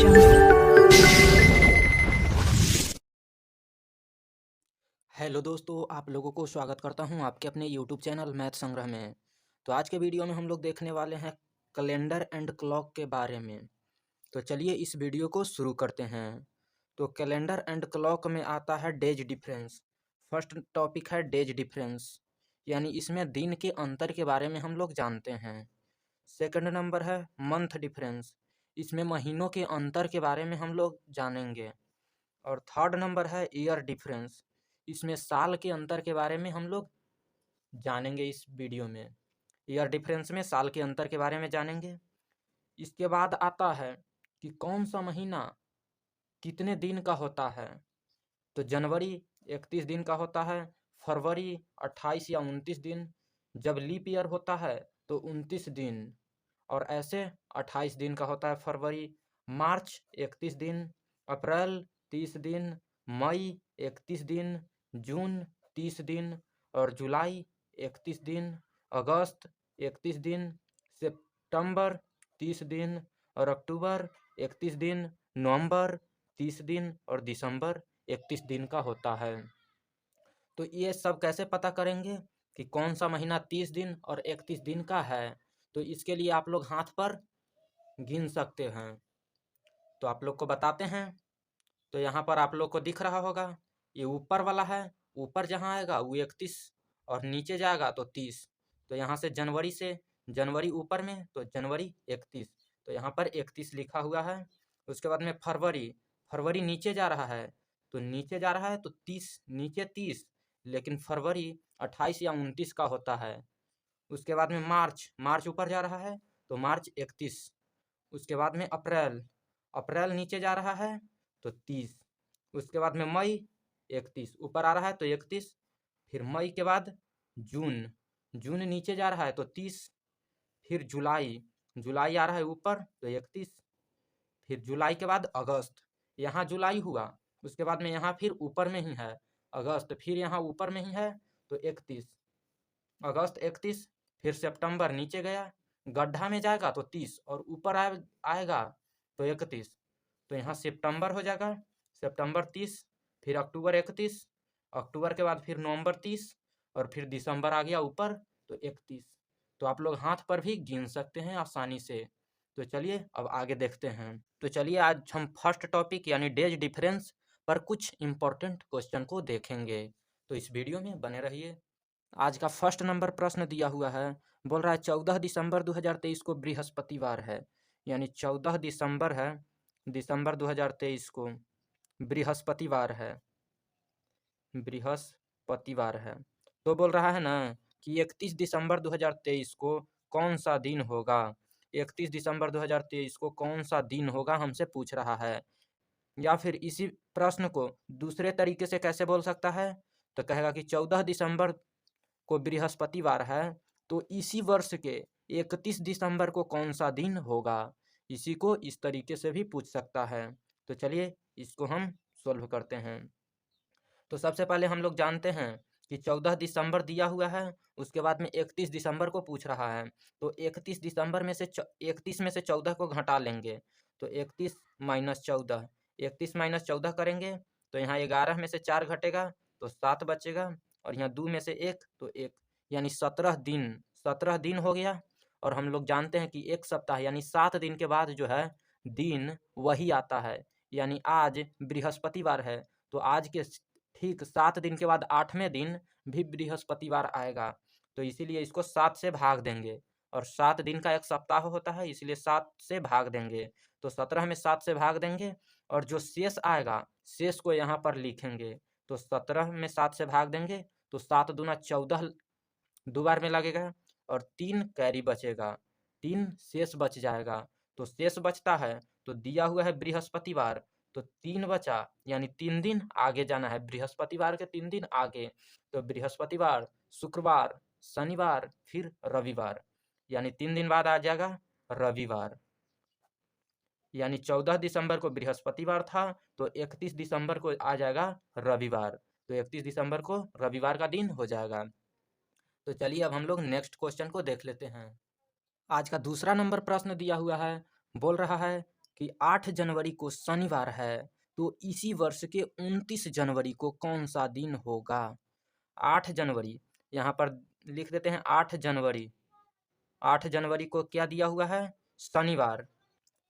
Hello दोस्तों, आप लोगों को स्वागत करता हूं आपके अपने यूट्यूब चैनल मैथ संग्रह में। तो आज के वीडियो में हम लोग देखने वाले हैं कैलेंडर एंड क्लॉक के बारे में। तो चलिए इस वीडियो को शुरू करते हैं। तो कैलेंडर एंड क्लॉक में आता है डेज डिफरेंस। फर्स्ट टॉपिक है डेज डिफरेंस, यानी इसमें दिन के अंतर के बारे में हम लोग जानते हैं। सेकंड नंबर है मंथ डिफरेंस, इसमें महीनों के अंतर के बारे में हम लोग जानेंगे। और थर्ड नंबर है ईयर डिफरेंस, इसमें साल के अंतर के बारे में हम लोग जानेंगे इस वीडियो में। ईयर डिफरेंस में साल के अंतर के बारे में जानेंगे। इसके बाद आता है कि कौन सा महीना कितने दिन का होता है। तो जनवरी 31 दिन का होता है, फरवरी 28 या 29 दिन, जब लीप ईयर होता है तो 29 दिन, और ऐसे 28 दिन का होता है फरवरी। मार्च 31 दिन, अप्रैल 30 दिन, मई 31 दिन, जून 30 दिन, और जुलाई 31 दिन, अगस्त 31 दिन, सितंबर 30 दिन, और अक्टूबर 31 दिन, नवंबर 30 दिन, और दिसंबर 31 दिन का होता है। तो ये सब कैसे पता करेंगे कि कौन सा महीना 30 दिन और 31 दिन का है। तो इसके लिए आप लोग हाथ पर गिन सकते हैं। तो आप लोग को बताते हैं। तो यहाँ पर आप लोग को दिख रहा होगा, ये ऊपर वाला है, ऊपर जहाँ आएगा वो 31 और नीचे जाएगा तो 30। तो यहाँ से जनवरी ऊपर में तो जनवरी 31, तो यहाँ पर 31 लिखा हुआ है। उसके बाद में फरवरी नीचे जा रहा है, तो नीचे जा रहा है तो 30, नीचे 30, लेकिन फरवरी 28 या 29 का होता है। उसके बाद में मार्च ऊपर जा रहा है तो मार्च 31। उसके बाद में अप्रैल नीचे जा रहा है तो 30। उसके बाद में मई 31 ऊपर आ रहा है तो 31। फिर मई के बाद जून नीचे जा रहा है तो 30। फिर जुलाई आ रहा है ऊपर तो 31। फिर जुलाई के बाद अगस्त, यहाँ जुलाई हुआ, उसके बाद में यहाँ फिर ऊपर में ही है अगस्त, फिर यहाँ ऊपर में ही है तो 31, अगस्त 31। फिर सितंबर नीचे गया, गड्ढा में जाएगा तो 30 और ऊपर आएगा तो 31, तो यहाँ सितंबर हो जाएगा, सितंबर 30। फिर अक्टूबर 31, अक्टूबर के बाद फिर नवंबर 30, और फिर दिसंबर आ गया ऊपर तो 31। तो आप लोग हाथ पर भी गिन सकते हैं आसानी से। तो चलिए अब आगे देखते हैं। तो चलिए आज हम फर्स्ट टॉपिक यानी डेज डिफरेंस पर कुछ इम्पोर्टेंट क्वेश्चन को देखेंगे। तो इस वीडियो में बने रहिए। आज का फर्स्ट नंबर प्रश्न दिया हुआ है, बोल रहा है 14 दिसंबर 2023 को बृहस्पतिवार है, यानी 14 दिसंबर है, दिसंबर 2023 को बृहस्पतिवार है, बृहस्पतिवार है। तो बोल रहा है ना कि 31 दिसंबर 2023 को कौन सा दिन होगा। 31 दिसंबर 2023 को कौन सा दिन होगा हमसे पूछ रहा है। या फिर इसी प्रश्न को दूसरे तरीके से कैसे बोल सकता है, तो कहेगा कि 14 दिसंबर को बृहस्पतिवार है तो इसी वर्ष के 31 दिसंबर को कौन सा दिन होगा। इसी को इस तरीके से भी पूछ सकता है। तो चलिए इसको हम सॉल्व करते हैं। तो सबसे पहले हम लोग जानते हैं कि 14 दिसंबर दिया हुआ है, उसके बाद में 31 दिसंबर को पूछ रहा है। तो 31 दिसंबर में से 31 में से 14 को घटा लेंगे, तो 31 माइनस 14, 31 माइनस 14 करेंगे तो यहाँ 11 में से 4 घटेगा तो 7 बचेगा, और यहाँ 2 में से 1 तो 1, यानी 17 दिन हो गया। और हम लोग जानते हैं कि एक सप्ताह यानी 7 दिन के बाद जो है दिन वही आता है, यानी आज बृहस्पतिवार है तो आज के ठीक 7 दिन के बाद 8वें दिन भी बृहस्पतिवार आएगा। तो इसीलिए इसको 7 से भाग देंगे, और 7 दिन का एक सप्ताह होता है इसलिए 7 से भाग देंगे। तो 17 में 7 से भाग देंगे, और जो शेष आएगा शेष को यहाँ पर लिखेंगे। तो 17 में 7 से भाग देंगे तो 7 दूना 14 दो बार में लगेगा, और 3 कैरी बचेगा, 3 शेष बच जाएगा। तो शेष बचता है तो दिया हुआ है बृहस्पतिवार, तो 3 बचा, यानी 3 दिन आगे जाना है, बृहस्पतिवार के 3 दिन आगे। तो बृहस्पतिवार, शुक्रवार, शनिवार, फिर रविवार, यानी 3 दिन बाद आ जाएगा रविवार। यानी 14 दिसंबर को बृहस्पतिवार था तो 31 दिसंबर को आ जाएगा रविवार, तो 31 दिसंबर को रविवार का दिन हो जाएगा। तो चलिए अब हम लोग नेक्स्ट क्वेश्चन को देख लेते हैं। आज का दूसरा नंबर प्रश्न दिया हुआ है, बोल रहा है कि 8 जनवरी को शनिवार है, तो इसी वर्ष के 29 जनवरी को कौन सा दिन होगा? 8 जनवरी, यहाँ पर लिख देते हैं 8 जनवरी। 8 जनवरी को क्या दिया हुआ है? शनिवार,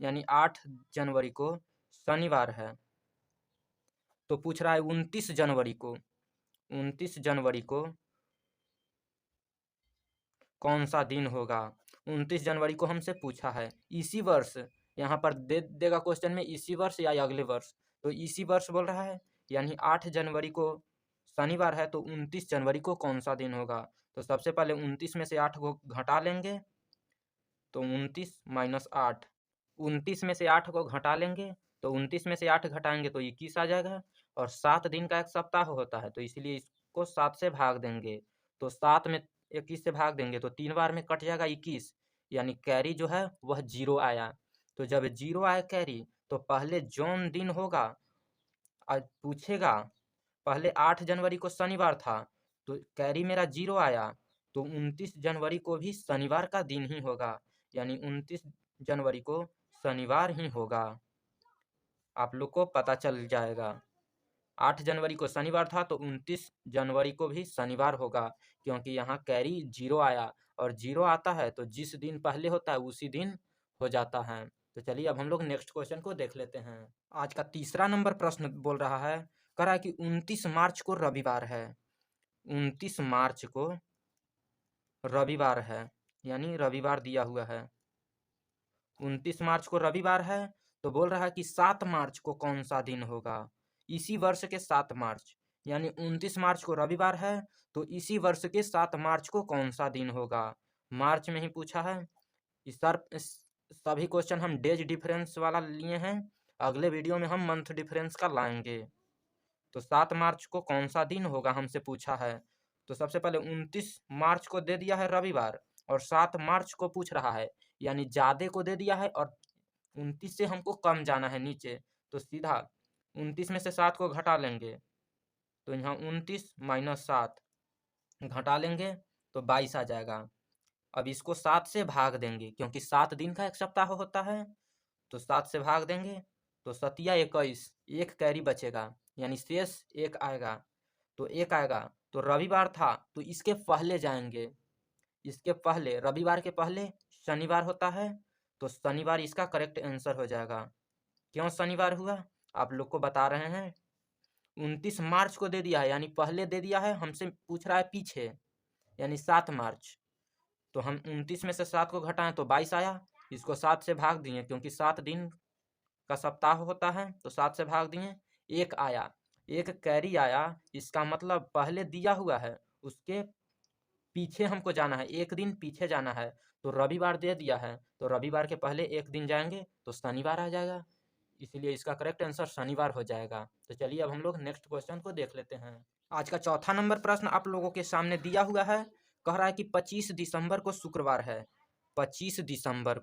यानी 8 जनवरी को शनिवार है। तो पूछ रहा है 29 जनवरी को, 29 जनवरी को कौन सा दिन होगा? 29 जनवरी को हमसे पूछा है। इसी वर्ष, यहाँ पर दे देगा क्वेश्चन में इसी वर्ष या अगले वर्ष, तो इसी वर्ष बोल रहा है, यानी 8 जनवरी को शनिवार है, तो 29 जनवरी को कौन सा दिन होगा? तो सबसे पहले 29 में से 8 को घटा लेंगे, तो 29 माइनस 8, 29 में से 8 को घटा लेंगे, तो 29 में से 8 घटाएंगे तो 21 आ जाएगा। और 7 दिन का एक सप्ताह होता है, तो इसलिए इसको 7 से भाग देंगे। तो 7 में 21 से भाग देंगे तो 3 बार में कट जाएगा 21, यानी कैरी जो है वह 0 आया। तो जब 0 आया कैरी, तो पहले जौन दिन होगा, आज पूछेगा पहले 8 जनवरी को शनिवार था, तो कैरी मेरा 0 आया, तो 29 जनवरी को भी शनिवार का दिन ही होगा, यानी 29 जनवरी को शनिवार ही होगा। आप लोग को पता चल जाएगा। 8 जनवरी को शनिवार था, तो 29 जनवरी को भी शनिवार होगा, क्योंकि यहाँ कैरी 0 आया, और 0 आता है तो जिस दिन पहले होता है उसी दिन हो जाता है। तो चलिए अब हम लोग नेक्स्ट क्वेश्चन को देख लेते हैं। आज का तीसरा नंबर प्रश्न बोल रहा है, कह रहा है कि 29 मार्च को रविवार है। 29 मार्च को रविवार है, यानी रविवार दिया हुआ है। 29 मार्च को रविवार है, तो बोल रहा है कि 7 मार्च को कौन सा दिन होगा? इसी वर्ष के 7 मार्च, यानी 29 मार्च को रविवार है, तो इसी वर्ष के 7 मार्च को कौन सा दिन होगा? मार्च में ही पूछा है। इस सभी क्वेश्चन हम डेज डिफरेंस वाला लिए हैं, अगले वीडियो में हम मंथ डिफरेंस का लाएंगे। तो 7 मार्च को कौन सा दिन होगा हमसे पूछा है। तो सबसे पहले 29 मार्च को दे दिया है रविवार, और 7 मार्च को पूछ रहा है, यानी ज़्यादा को दे दिया है, और 29 से हमको कम जाना है नीचे, तो सीधा 29 में से 7 को घटा लेंगे, तो यहाँ 29 माइनस 7 घटा लेंगे तो 22 आ जाएगा। अब इसको 7 से भाग देंगे, क्योंकि 7 दिन का एक सप्ताह होता है, तो 7 से भाग देंगे तो 7 या 21, एक कैरी बचेगा, यानी शेष 1 आएगा। तो 1 आएगा, तो रविवार था तो इसके पहले जाएंगे, इसके पहले, रविवार के पहले शनिवार होता है, तो शनिवार इसका करेक्ट आंसर हो जाएगा। क्यों शनिवार हुआ, आप लोग को बता रहे हैं। 29 मार्च को दे दिया है, यानी पहले दे दिया है, हमसे पूछ रहा है पीछे, यानी 7 मार्च, तो हम 29 में से 7 को घटाएं तो 22 आया, इसको 7 से भाग दिए, क्योंकि 7 दिन का सप्ताह होता है, तो 7 से भाग दिए, 1 आया, एक कैरी आया, इसका मतलब पहले दिया हुआ है उसके पीछे हमको जाना है, एक दिन पीछे जाना है, तो रविवार दे दिया है, तो रविवार के पहले एक दिन जाएंगे तो शनिवार आ जाएगा, इसलिए इसका करेक्ट आंसर शनिवार हो जाएगा। तो चलिए अब हम लोग नेक्स्ट क्वेश्चन को देख लेते हैं। आज का चौथा नंबर प्रश्न आप लोगों के सामने दिया हुआ है, कह रहा है कि 25 दिसंबर को शुक्रवार है। 25 दिसंबर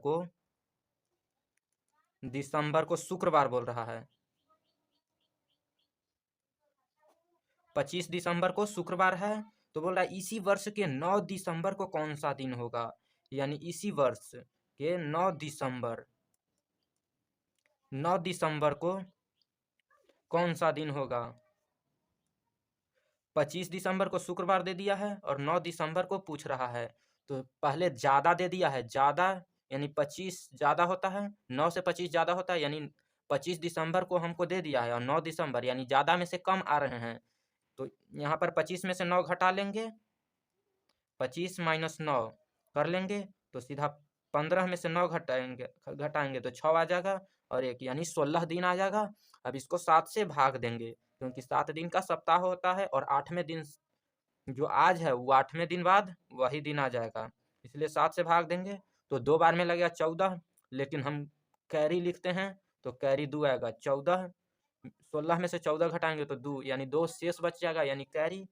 को शुक्रवार बोल रहा है। 25 दिसंबर को शुक्रवार है, तो बोल रहा है इसी वर्ष के 9 दिसंबर को कौन सा दिन होगा, यानी इसी वर्ष के 9 दिसंबर को कौन सा दिन होगा। 25 दिसंबर को शुक्रवार दे दिया है और 9 दिसंबर को पूछ रहा है, तो पहले ज़्यादा दे दिया है, ज़्यादा यानी 25 ज़्यादा होता है, 9 से 25 ज़्यादा होता है, यानी 25 दिसंबर को हमको दे दिया है, और 9 दिसंबर यानी ज़्यादा में से कम आ रहे हैं, तो यहाँ पर 25 में से 9 घटा लेंगे, 25 माइनस 9 कर लेंगे, तो सीधा 15 में से 9 घटाएंगे तो 6 आ जाएगा, और एक यानी 16 दिन आ जाएगा। अब इसको 7 से भाग देंगे, क्योंकि 7 दिन का सप्ताह होता है, और 8वें दिन जो आज है वो 8वें दिन बाद वही दिन आ जाएगा, इसलिए 7 से भाग देंगे, तो 2 बार में लगेगा 14, लेकिन हम कैरी लिखते हैं तो कैरी 2 आएगा, 14, 16 में से 14 घटाएंगे तो 2, यानी 2 शेष बच जाएगा, यानी कैरी।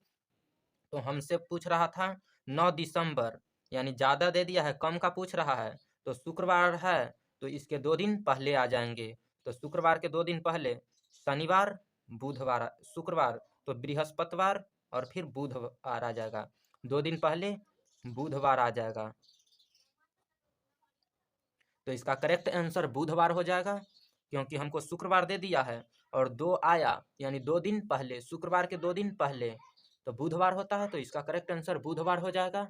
तो हमसे पूछ रहा था 9 दिसंबर, यानी ज़्यादा दे दिया है, कम का पूछ रहा है, तो शुक्रवार है तो इसके 2 दिन पहले आ जाएंगे, तो शुक्रवार के 2 दिन पहले शनिवार, बुधवार, शुक्रवार तो बृहस्पतिवार, और फिर बुधवार आ जाएगा, 2 दिन पहले बुधवार आ जाएगा, तो इसका करेक्ट आंसर बुधवार हो जाएगा। क्योंकि हमको शुक्रवार दे दिया है और 2 आया यानी 2 दिन पहले, शुक्रवार के 2 दिन पहले तो बुधवार होता है, तो इसका करेक्ट आंसर बुधवार हो जाएगा।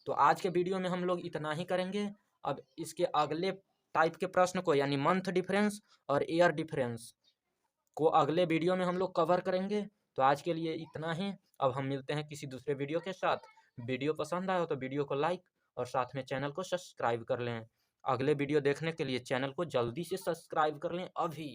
तो आज के वीडियो में हम लोग इतना ही करेंगे। अब इसके अगले टाइप के प्रश्न को यानी मंथ डिफरेंस और ईयर डिफरेंस को अगले वीडियो में हम लोग कवर करेंगे। तो आज के लिए इतना ही। अब हम मिलते हैं किसी दूसरे वीडियो के साथ। वीडियो पसंद आया हो तो वीडियो को लाइक और साथ में चैनल को सब्सक्राइब कर लें। अगले वीडियो देखने के लिए चैनल को जल्दी से सब्सक्राइब कर लें अभी।